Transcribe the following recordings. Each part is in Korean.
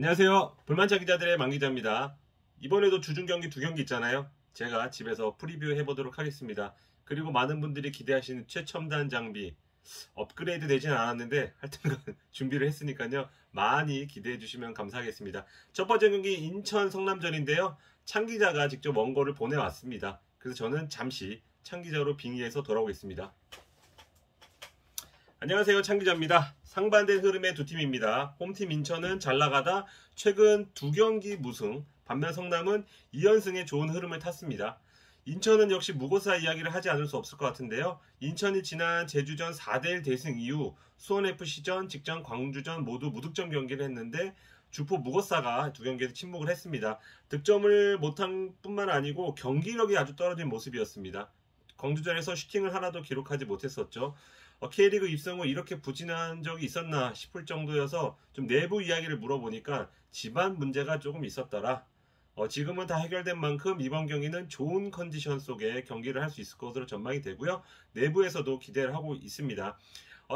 안녕하세요. 불만차 기자들의 망기자입니다. 이번에도 주중 경기 2경기 있잖아요. 제가 집에서 프리뷰 해보도록 하겠습니다. 그리고 많은 분들이 기대하시는 최첨단 장비 업그레이드 되진 않았는데 하여튼 준비를 했으니까요. 많이 기대해 주시면 감사하겠습니다. 첫 번째 경기 인천 성남전인데요. 창 기자가 직접 원고를 보내왔습니다. 그래서 저는 잠시 창 기자로 빙의해서 돌아오겠습니다. 안녕하세요, 창 기자입니다. 상반된 흐름의 두 팀입니다. 홈팀 인천은 잘 나가다 최근 2경기 무승, 반면 성남은 2연승의 좋은 흐름을 탔습니다. 인천은 역시 무고사 이야기를 하지 않을 수 없을 것 같은데요. 인천이 지난 제주전 4대1 대승 이후 수원FC전, 직전 광주전 모두 무득점 경기를 했는데 주포 무고사가 2경기에서 침묵을 했습니다. 득점을 못한 뿐만 아니고 경기력이 아주 떨어진 모습이었습니다. 광주전에서 슈팅을 하나도 기록하지 못했었죠. K리그 입성 후 이렇게 부진한 적이 있었나 싶을 정도여서 좀 내부 이야기를 물어보니까 집안 문제가 조금 있었더라. 지금은 다 해결된 만큼 이번 경기는 좋은 컨디션 속에 경기를 할 수 있을 것으로 전망이 되고요. 내부에서도 기대를 하고 있습니다.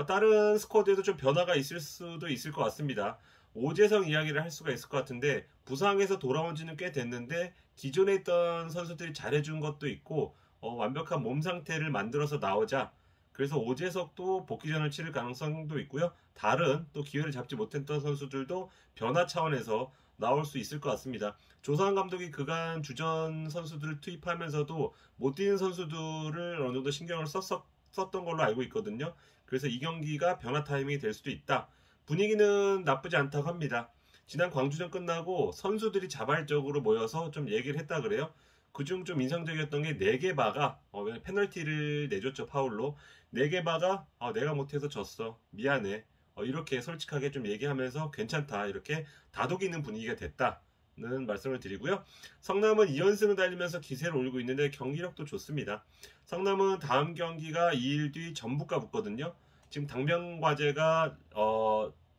다른 스쿼드에도 좀 변화가 있을 수도 있을 것 같습니다. 오재성 이야기를 할 수가 있을 것 같은데 부상에서 돌아온 지는 꽤 됐는데 기존에 있던 선수들이 잘해준 것도 있고 완벽한 몸 상태를 만들어서 나오자 그래서 오재석도 복귀전을 치를 가능성도 있고요. 다른 또 기회를 잡지 못했던 선수들도 변화 차원에서 나올 수 있을 것 같습니다. 조상한 감독이 그간 주전 선수들을 투입하면서도 못 뛰는 선수들을 어느 정도 신경을 썼던 걸로 알고 있거든요. 그래서 이 경기가 변화 타이밍이 될 수도 있다. 분위기는 나쁘지 않다고 합니다. 지난 광주전 끝나고 선수들이 자발적으로 모여서 좀 얘기를 했다 그래요. 그중 좀 인상적이었던 게 네게바가 페널티를 내줬죠. 파울로. 네게바가 내가 못해서 졌어. 미안해. 이렇게 솔직하게 좀 얘기하면서 괜찮다. 이렇게 다독이는 분위기가 됐다는 말씀을 드리고요. 성남은 2연승을 달리면서 기세를 올리고 있는데 경기력도 좋습니다. 성남은 다음 경기가 2일 뒤 전북과 붙거든요. 지금 당면과제가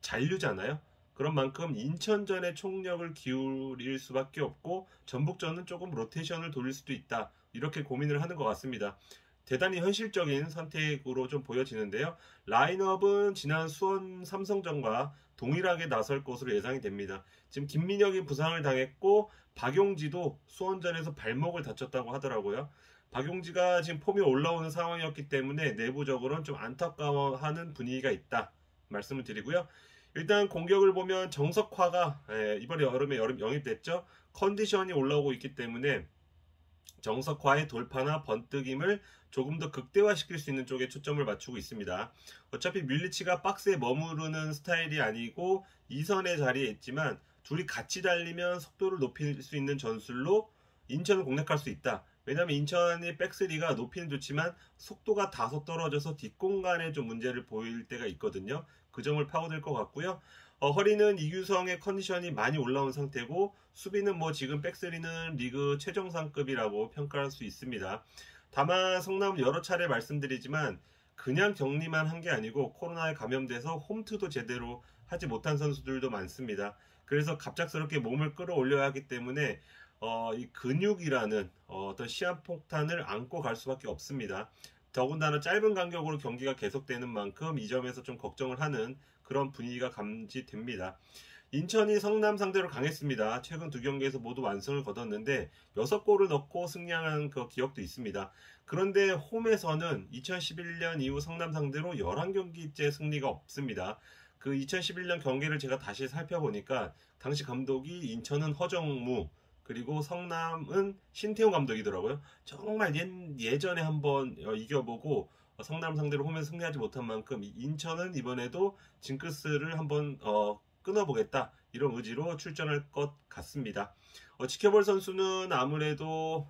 잔류잖아요. 그런 만큼 인천전에 총력을 기울일 수밖에 없고 전북전은 조금 로테이션을 돌릴 수도 있다. 이렇게 고민을 하는 것 같습니다. 대단히 현실적인 선택으로 좀 보여지는데요. 라인업은 지난 수원 삼성전과 동일하게 나설 것으로 예상이 됩니다. 지금 김민혁이 부상을 당했고 박용지도 수원전에서 발목을 다쳤다고 하더라고요. 박용지가 지금 폼이 올라오는 상황이었기 때문에 내부적으로는 좀 안타까워하는 분위기가 있다. 말씀을 드리고요. 일단 공격을 보면 정석화가 이번에 여름에 영입됐죠. 컨디션이 올라오고 있기 때문에 정석화의 돌파나 번뜩임을 조금 더 극대화시킬 수 있는 쪽에 초점을 맞추고 있습니다. 어차피 뮬리치가 박스에 머무르는 스타일이 아니고 2선의 자리에 있지만 둘이 같이 달리면 속도를 높일 수 있는 전술로 인천을 공략할 수 있다. 왜냐하면 인천의 백스리가 높이는 좋지만 속도가 다소 떨어져서 뒷공간에 좀 문제를 보일 때가 있거든요. 그 점을 파고들 것 같고요. 허리는 이규성의 컨디션이 많이 올라온 상태고 수비는 지금 백스리는 리그 최정상급이라고 평가할 수 있습니다. 다만 성남은 여러 차례 말씀드리지만 그냥 격리만 한 게 아니고 코로나에 감염돼서 홈트도 제대로 하지 못한 선수들도 많습니다. 그래서 갑작스럽게 몸을 끌어올려야 하기 때문에 이 근육이라는 어떤 시한폭탄을 안고 갈 수밖에 없습니다. 더군다나 짧은 간격으로 경기가 계속되는 만큼 이 점에서 좀 걱정을 하는 그런 분위기가 감지됩니다. 인천이 성남 상대로 강했습니다. 최근 2경기에서 모두 완승을 거뒀는데 6골을 넣고 승리한 그 기억도 있습니다. 그런데 홈에서는 2011년 이후 성남 상대로 11경기째 승리가 없습니다. 그 2011년 경기를 제가 다시 살펴보니까 당시 감독이 인천은 허정무 그리고 성남은 신태용 감독이더라고요. 정말 예전에 한번 이겨보고 성남 상대로 홈에서 승리하지 못한 만큼 인천은 이번에도 징크스를 한번 끊어보겠다 이런 의지로 출전할 것 같습니다. 지켜볼 선수는 아무래도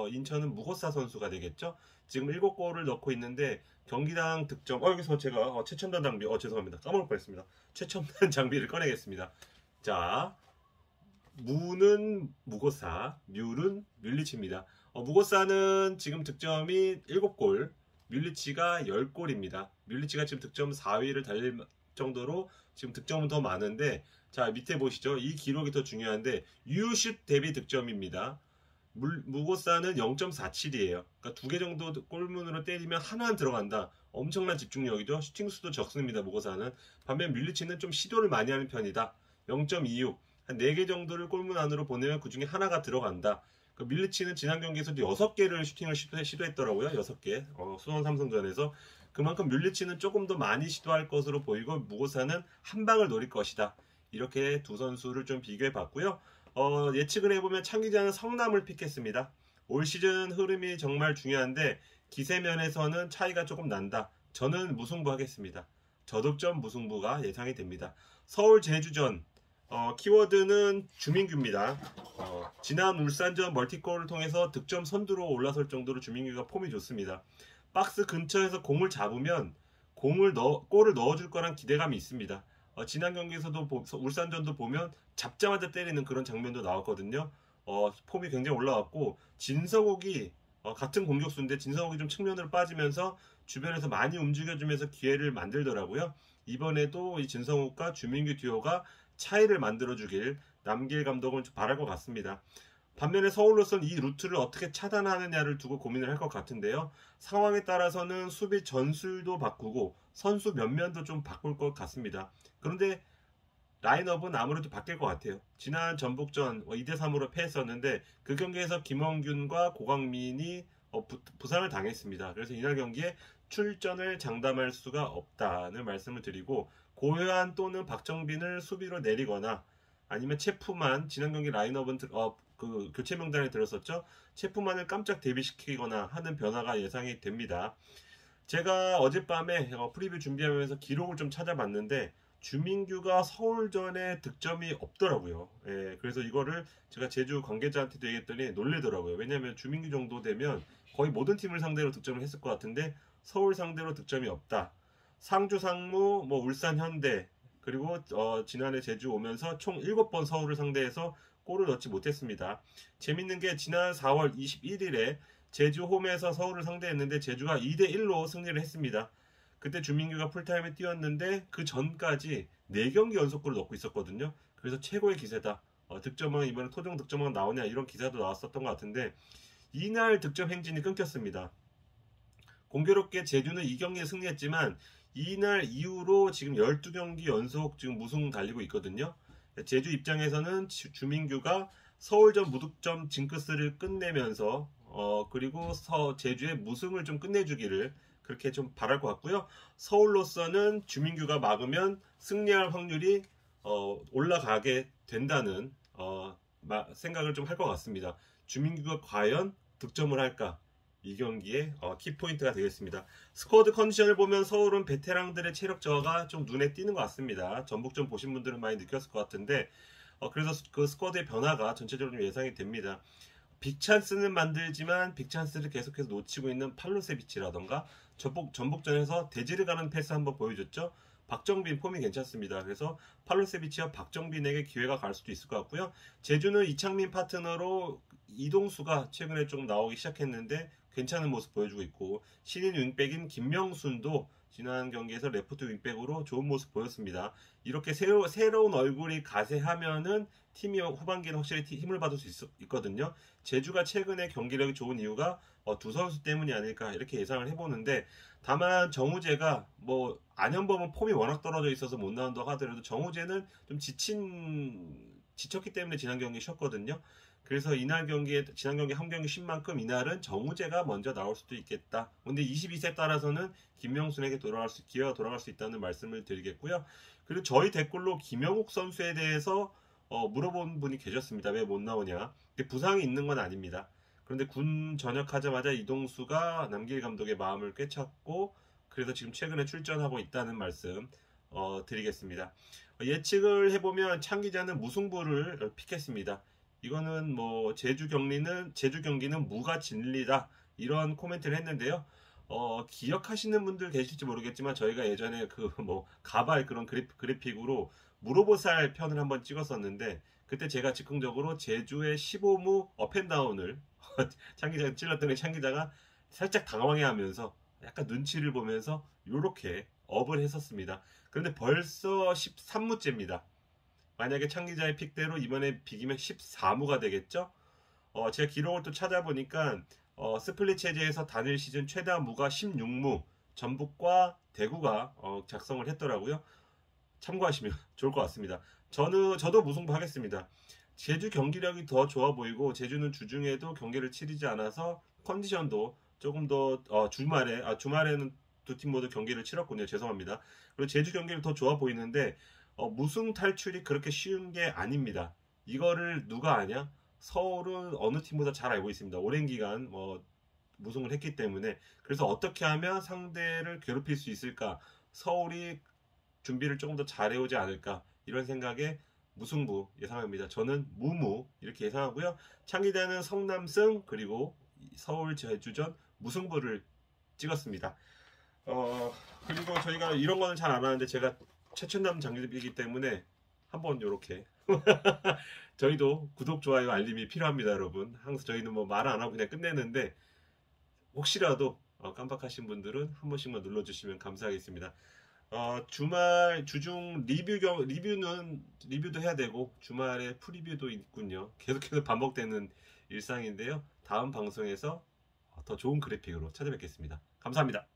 인천은 무고사 선수가 되겠죠. 지금 7골을 넣고 있는데 경기당 득점 여기서 제가 최첨단 장비 죄송합니다. 까먹을 뻔했습니다. 최첨단 장비를 꺼내겠습니다. 자, 무는 무고사, 뮬은 뮬리치입니다. 무고사는 지금 득점이 7골, 뮬리치가 10골입니다. 뮬리치가 지금 득점 4위를 달릴 정도로 지금 득점은 더 많은데 자 밑에 보시죠. 이 기록이 더 중요한데 유슛 대비 득점입니다. 무고사는 0.47이에요. 그러니까 2개 정도 골문으로 때리면 하나는 들어간다. 엄청난 집중력이죠. 슈팅 수도 적습니다. 무고사는. 반면 뮬리치는 좀 시도를 많이 하는 편이다. 0.26. 한 4개 정도를 골문 안으로 보내면 그 중에 하나가 들어간다. 그 밀리치는 지난 경기에서도 6개를 슈팅을 시도했더라고요. 6개. 수원 삼성전에서. 그만큼 밀리치는 조금 더 많이 시도할 것으로 보이고 무고사는 한 방을 노릴 것이다. 이렇게 두 선수를 좀 비교해 봤고요. 예측을 해보면 창 기자는 성남을 픽했습니다. 올 시즌 흐름이 정말 중요한데 기세면에서는 차이가 조금 난다. 저는 무승부 하겠습니다. 저득점 무승부가 예상이 됩니다. 서울 제주전 키워드는 주민규입니다. 지난 울산전 멀티골을 통해서 득점 선두로 올라설 정도로 주민규가 폼이 좋습니다. 박스 근처에서 공을 잡으면 골을 넣어줄 거란 기대감이 있습니다. 지난 경기에서도 울산전도 보면 잡자마자 때리는 그런 장면도 나왔거든요. 폼이 굉장히 올라왔고 진성욱이 같은 공격수인데 진성욱이 좀 측면으로 빠지면서 주변에서 많이 움직여주면서 기회를 만들더라고요. 이번에도 이 진성욱과 주민규 듀오가 차이를 만들어주길 남길 감독은 바랄 것 같습니다. 반면에 서울로서는 이 루트를 어떻게 차단하느냐를 두고 고민을 할 것 같은데요. 상황에 따라서는 수비 전술도 바꾸고 선수 면면도 좀 바꿀 것 같습니다. 그런데 라인업은 아무래도 바뀔 것 같아요. 지난 전북전 2대3으로 패했었는데 그 경기에서 김원균과 고강민이 부상을 당했습니다. 그래서 이날 경기에 출전을 장담할 수가 없다는 말씀을 드리고 고효한 또는 박정빈을 수비로 내리거나 아니면 체프만 지난 경기 라인업은 그 교체 명단에 들었었죠. 체프만을 깜짝 데뷔시키거나 하는 변화가 예상이 됩니다. 제가 어젯밤에 프리뷰 준비하면서 기록을 좀 찾아봤는데 주민규가 서울전에 득점이 없더라고요. 예, 그래서 이거를 제가 제주 관계자한테도 얘기했더니 놀래더라고요. 왜냐하면 주민규 정도 되면 거의 모든 팀을 상대로 득점을 했을 것 같은데 서울 상대로 득점이 없다. 상주 상무, 울산 현대 그리고 지난해 제주 오면서 총 7번 서울을 상대해서 골을 넣지 못했습니다. 재밌는 게 지난 4월 21일에 제주 홈에서 서울을 상대했는데 제주가 2대1로 승리를 했습니다. 그때 주민규가 풀타임에 뛰었는데 그 전까지 4경기 연속골을 넣고 있었거든요. 그래서 최고의 기세다. 득점왕 이번에 토종 득점왕 나오냐 이런 기사도 나왔었던 것 같은데 이날 득점 행진이 끊겼습니다. 공교롭게 제주는 2경기에 승리했지만 이날 이후로 지금 12경기 연속 지금 무승 달리고 있거든요. 제주 입장에서는 주민규가 서울전 무득점 징크스를 끝내면서 그리고 제주의 무승을 좀 끝내주기를 그렇게 좀 바랄 것 같고요. 서울로서는 주민규가 막으면 승리할 확률이 올라가게 된다는 생각을 좀 할 것 같습니다. 주민규가 과연 득점을 할까? 이 경기의 키포인트가 되겠습니다. 스쿼드 컨디션을 보면 서울은 베테랑들의 체력 저하가 좀 눈에 띄는 것 같습니다. 전북전 보신 분들은 많이 느꼈을 것 같은데 그래서 그 스쿼드의 변화가 전체적으로 좀 예상이 됩니다. 빅찬스는 만들지만 빅찬스를 계속해서 놓치고 있는 팔로세비치라던가 전북전에서 대지를 가는 패스 한번 보여줬죠. 박정빈 폼이 괜찮습니다. 그래서 팔로세비치와 박정빈에게 기회가 갈 수도 있을 것 같고요. 제주는 이창민 파트너로 이동수가 최근에 조금 나오기 시작했는데 괜찮은 모습 보여주고 있고 신인 윙백인 김명순도 지난 경기에서 레프트 윙백으로 좋은 모습 보였습니다. 이렇게 새로운 얼굴이 가세하면은 팀이 후반기는 확실히 힘을 받을 수 있거든요. 제주가 최근에 경기력이 좋은 이유가 두 선수 때문이 아닐까 이렇게 예상을 해보는데 다만 정우재가 안현범은 폼이 워낙 떨어져 있어서 못 나온다고 하더라도 정우재는 좀 지쳤기 때문에 지난 경기 쉬었거든요. 그래서 지난 경기 한 경기 쉰 만큼 이날은 정우재가 먼저 나올 수도 있겠다. 근데 22세 따라서는 김명순에게 기회가 돌아갈 수 있다는 말씀을 드리겠고요. 그리고 저희 댓글로 김영욱 선수에 대해서 물어본 분이 계셨습니다. 왜 못 나오냐. 근데 부상이 있는 건 아닙니다. 그런데 군 전역하자마자 이동수가 남길 감독의 마음을 꿰찼고 그래서 지금 최근에 출전하고 있다는 말씀 드리겠습니다. 예측을 해보면 창 기자는 무승부를 픽했습니다. 이거는 제주 경기는 무가 진리다 이런 코멘트를 했는데요. 기억하시는 분들 계실지 모르겠지만 저희가 예전에 가발 그런 그래픽으로 무로보살 편을 한번 찍었었는데 그때 제가 즉흥적으로 제주의 15무 업앤다운을 창기자가 찔렀더니 창기자가 살짝 당황해하면서 약간 눈치를 보면서 이렇게 업을 했었습니다. 그런데 벌써 13무째입니다. 만약에 창기자의 픽대로 이번에 비기면 14무가 되겠죠? 제가 기록을 또 찾아보니까 스플릿 체제에서 단일 시즌 최다 무가 16무 전북과 대구가 작성을 했더라고요. 참고하시면 좋을 것 같습니다. 저도 무승부 하겠습니다. 제주 경기력이 더 좋아 보이고 제주는 주중에도 경기를 치르지 않아서 컨디션도 조금 더 주말에는 두 팀 모두 경기를 치렀군요. 죄송합니다. 그리고 제주 경기를 더 좋아 보이는데 무승 탈출이 그렇게 쉬운 게 아닙니다. 이거를 누가 아냐? 서울은 어느 팀보다 잘 알고 있습니다. 오랜 기간 무승을 했기 때문에. 그래서 어떻게 하면 상대를 괴롭힐 수 있을까? 서울이 준비를 조금 더 잘해오지 않을까? 이런 생각에 무승부 예상합니다. 저는 무무 이렇게 예상하고요. 창의대는 성남승 그리고 서울 제주전 무승부를 찍었습니다. 그리고 저희가 이런 거는 잘 안 하는데 제가 최첨단 장비이기 때문에 한번 요렇게 저희도 구독, 좋아요, 알림이 필요합니다, 여러분. 항상 저희는 뭐 말 안 하고 그냥 끝내는데 혹시라도 깜빡하신 분들은 한 번씩만 눌러주시면 감사하겠습니다. 주중 리뷰도 해야 되고 주말에 프리뷰도 있군요. 계속해서 반복되는 일상인데요. 다음 방송에서 더 좋은 그래픽으로 찾아뵙겠습니다. 감사합니다.